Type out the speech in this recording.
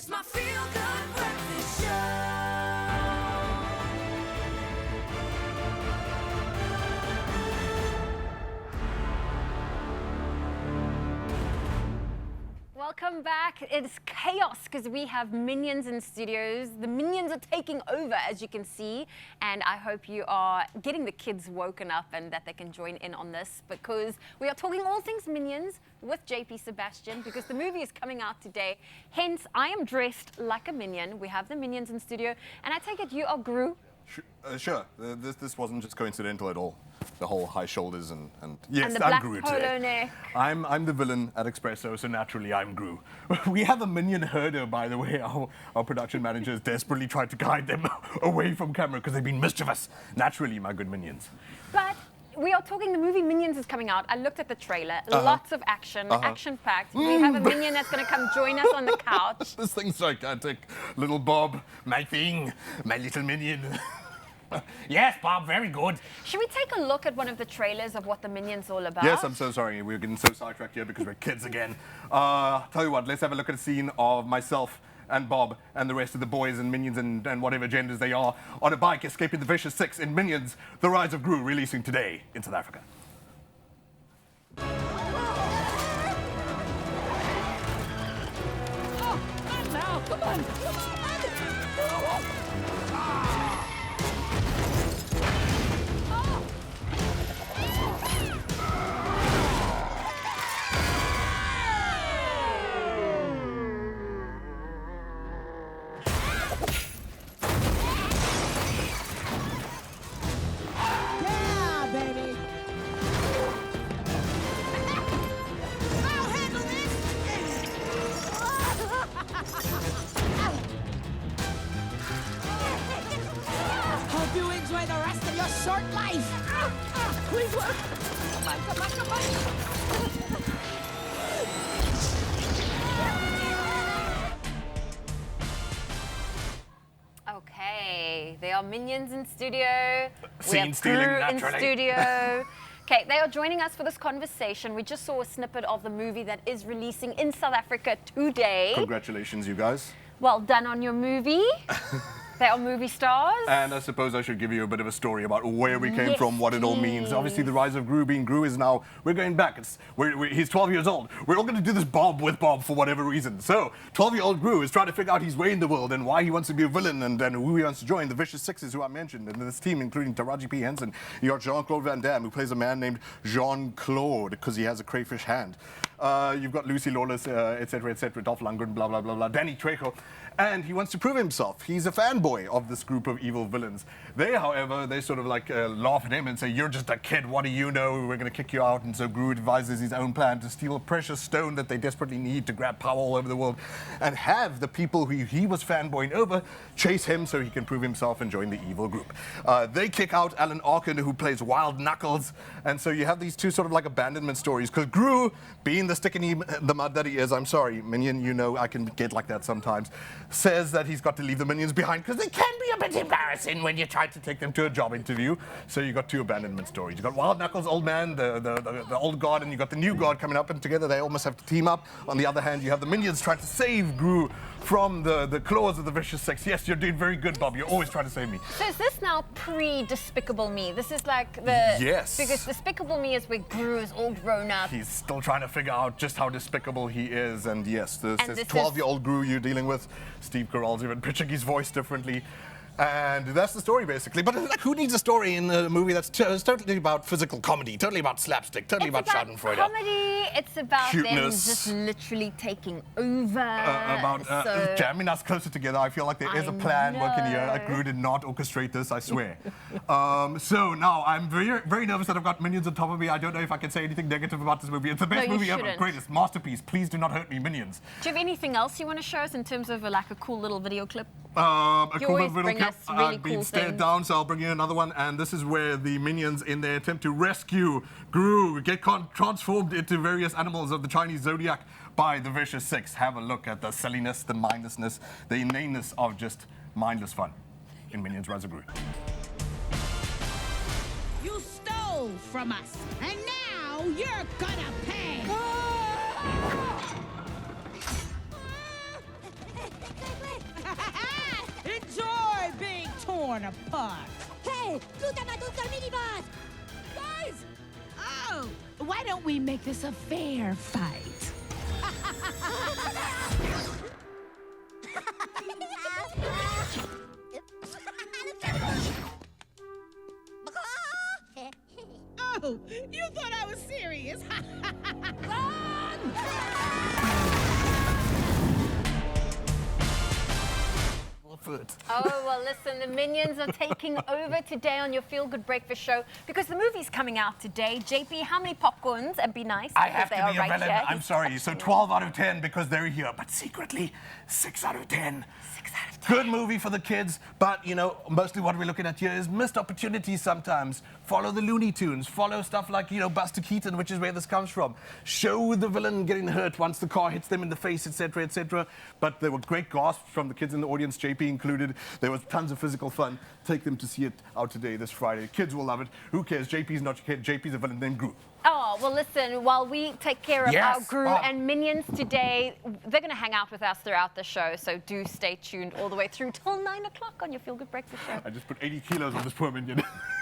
It's my feel-good breakfast show. Welcome back. It's chaos because we have Minions in studios. The Minions are taking over, as you can see, and I hope you are getting the kids woken up and that they can join in on this, because we are talking all things Minions with JP Sebastian, because the movie is coming out today. Hence, I am dressed like a Minion. We have the Minions in studio, and I take it you are Gru. Sure. This wasn't just coincidental at all. The whole high shoulders and yes, And the I'm black Gru polo today. neck. I'm the villain at Expresso, so naturally I'm Gru. We have a minion herder, by the way. Our production managers desperately tried to guide them away from camera because they've been mischievous. Naturally, my good minions. But we are talking, the movie Minions is coming out. I looked at the trailer. Lots of action, action-packed. We have a Minion that's going to come join us on the couch. This thing's gigantic. Little Bob, my thing, my little minion. Yes, Bob, very good. Should we take a look at one of the trailers of what the Minions all about? Yes, I'm so sorry. We're getting so sidetracked here because we're kids again. Tell you what, let's have a look at a scene of myself and Bob and the rest of the boys and Minions and whatever genders they are on a bike escaping the Vicious Six in Minions, The Rise of Gru, releasing today in South Africa. Oh, not now. Come on. Come on. Yeah, baby. I'll handle this. Hope you enjoy the rest of your short life. Please work. Come on, come on, come on. Okay, they are Minions in studio. We Scene have stealing, Gru in naturally. studio. Okay, they are joining us for this conversation. We just saw a snippet of the movie that is releasing in South Africa today. Congratulations, you guys. Well done on your movie. They are movie stars. And I suppose I should give you a bit of a story about where we came Yes, from, what it all means. please. Obviously, the rise of Gru being Gru is now, we're going back. He's 12 years old. We're all going to do this Bob with Bob for whatever reason. So, 12-year-old Gru is trying to figure out his way in the world and why he wants to be a villain and who he wants to join. The Vicious Sixes, who I mentioned, and this team, including Taraji P. Henson. You got Jean-Claude Van Damme, who plays a man named Jean-Claude because he has a crayfish hand. You've got Lucy Lawless, etc., Dolph Lundgren, blah, blah, blah, blah. Danny Trejo. And he wants to prove himself. He's a fanboy of this group of evil villains. They, however, they sort of laugh at him and say, "You're just a kid, what do you know? We're going to kick you out." And so Gru devises his own plan to steal a precious stone that they desperately need to grab power all over the world and have the people who he was fanboying over chase him so he can prove himself and join the evil group. They kick out Alan Arkin, who plays Wild Knuckles. And so you have these two sort of like abandonment stories. Because Gru, being the stick in the mud that he is, I'm sorry, Minion, you know I can get like that sometimes, says that he's got to leave the Minions behind because they can be a bit embarrassing when you try to take them to a job interview. So you got two abandonment stories. You got Wild Knuckles, old man, the old god, and you got the new god coming up, and together they almost have to team up. On the other hand, you have the Minions trying to save Gru from the claws of the Vicious Six. Yes, you're doing very good, Bob. You're always trying to save me. So is this now pre-Despicable Me? This is like the... Yes. Because Despicable Me is where Gru is all grown up. He's still trying to figure out just how despicable he is. And yes, this And is this 12-year-old Gru you're dealing with. Steve Carell's even pitching his voice differently. And that's the story, basically. But like, who needs a story in a movie that's totally about physical comedy, totally about slapstick, totally about Schadenfreude? Comedy, it's about them Cuteness. just literally taking over. About so- jamming us closer together. I feel like there is a I plan working here. know. Gru did not orchestrate this, I swear. So now I'm very, very nervous that I've got Minions on top of me. I don't know if I can say anything negative about this movie. It's the best No, you movie ever, shouldn't. greatest masterpiece. Please do not hurt me, Minions. Do you have anything else you want to show us in terms of like a cool little video clip? A You cool always little bring clip. us really I've been cool stared things. down, so I'll bring you another one. And this is where the Minions, in their attempt to rescue Gru, get transformed into various animals of the Chinese zodiac by the Vicious Six. Have a look at the silliness, the mindlessness, the inaneness of just mindless fun in Minions Rise of Gru. You stole from us, and now you're gonna pay. torn apart. Hey, Glutamaduncal Minibus! Guys! Oh, why don't we make this a fair fight? Oh, you thought I was serious? Oh, well, listen, the Minions are taking over today on your Feel Good Breakfast show because the movie's coming out today. JP, how many popcorns? And be nice. I because have they to are be right a villain. here. I'm sorry. So 12 out of 10 because they're here, but secretly 6 out of 10. 6 out of 10. Good movie for the kids, but you know, mostly what we're looking at here is missed opportunities sometimes. Follow the Looney Tunes, follow stuff like, you know, Buster Keaton, which is where this comes from. Show the villain getting hurt once the car hits them in the face, etc., etc. But there were great gasps from the kids in the audience, JP included. There was tons of physical fun. Take them to see it out today, this Friday. Kids will love it. Who cares? JP's not your kid. JP's a villain named Gru. Oh, well, listen, while we take care of Yes, our Gru Mom. and Minions today, they're going to hang out with us throughout the show, so do stay tuned all the way through till 9 o'clock on your Feel Good Breakfast show. I just put 80 kilos on this poor minion.